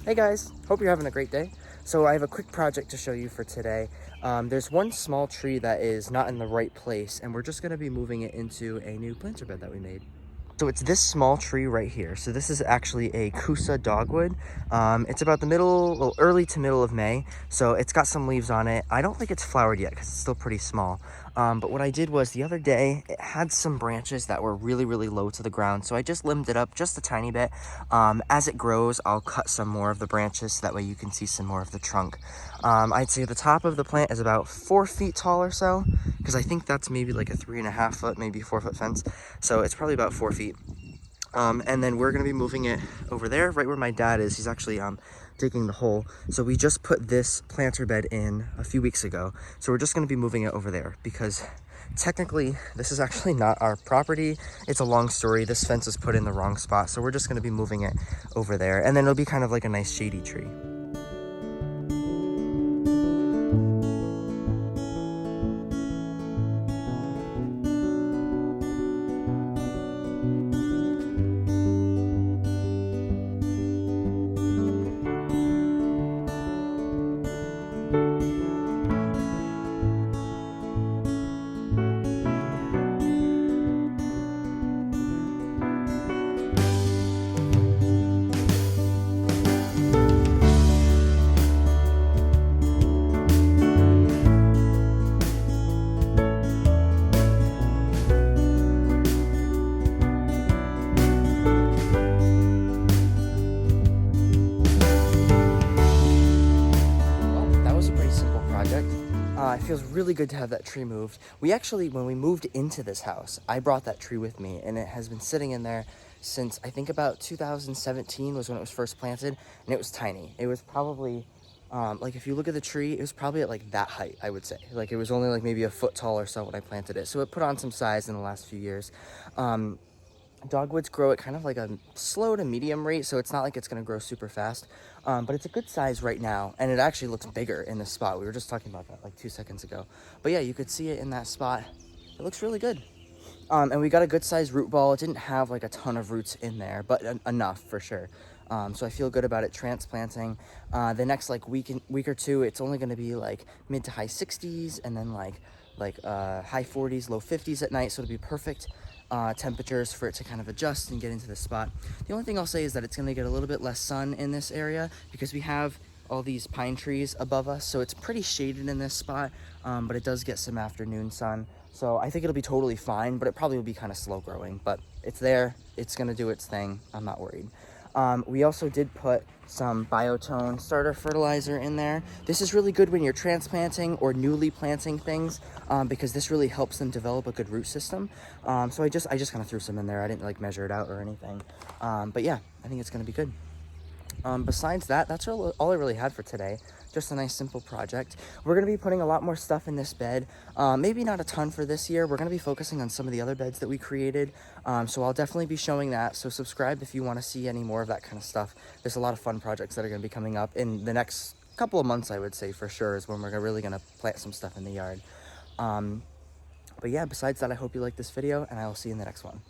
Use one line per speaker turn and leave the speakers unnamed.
Hey guys, hope you're having a great day. So I have a quick project to show you for today. There's one small tree that is not in the right place, and we're just going to be moving it into a new planter bed that we made. So it's this small tree right here. So this is actually a Kousa dogwood. It's about the well, early to middle of May. So it's got some leaves on it. I don't think it's flowered yet because it's still pretty small. But what I did was the other day, it had some branches that were really, really low to the ground. So I just limbed it up just a tiny bit. As it grows, I'll cut some more of the branches. So that way you can see some more of the trunk. I'd say the top of the plant is about 4 feet tall or so, because I think that's maybe like a 3.5 foot, maybe 4 foot fence. So it's probably about 4 feet. And then we're going to be moving it over there, right where my dad is. He's actually digging the hole. So we just put this planter bed in a few weeks ago. So we're just going to be moving it over there because technically this is actually not our property. It's a long story. This fence was put in the wrong spot. So we're just going to be moving it over there. And then it'll be kind of like a nice shady tree. It feels really good to have that tree moved. We actually, when we moved into this house, I brought that tree with me, and it has been sitting in there since I think about 2017 was when it was first planted, and it was tiny. It was probably, like if you look at the tree, it was probably at like that height, I would say. Like it was only like maybe a foot tall or so when I planted it. So it put on some size in the last few years. Dogwoods grow at kind of like a slow to medium rate, so it's not like it's going to grow super fast, but it's a good size right now, and it actually looks bigger in this spot. We were just talking about that like 2 seconds ago. But yeah, you could see it in that spot. It looks really good. And we got a good sized root ball. It didn't have like a ton of roots in there, but enough for sure. So I feel good about it transplanting. The next like week or two, it's only going to be like mid to high 60s, and then like high 40s, low 50s at night, so it'll be perfect temperatures for it to kind of adjust and get into the spot. The only thing I'll say is that it's going to get a little bit less sun in this area because we have all these pine trees above us, so it's pretty shaded in this spot, but it does get some afternoon sun. So I think it'll be totally fine, but it probably will be kind of slow growing, but it's there. It's going to do its thing. I'm not worried. We also did put some biotone starter fertilizer in there. This is really good when you're transplanting or newly planting things, because this really helps them develop a good root system. So I just kind of threw some in there. I didn't like measure it out or anything. But yeah, I think it's going to be good. Besides that, that's all I really had for today. Just a nice simple project. We're going to be putting a lot more stuff in this bed. Maybe not a ton for this year. We're going to be focusing on some of the other beds that we created. So I'll definitely be showing that. So subscribe if you want to see any more of that kind of stuff. There's a lot of fun projects that are going to be coming up in the next couple of months, I would say, for sure, is when we're really going to plant some stuff in the yard. But yeah, besides that, I hope you like this video, and I will see you in the next one.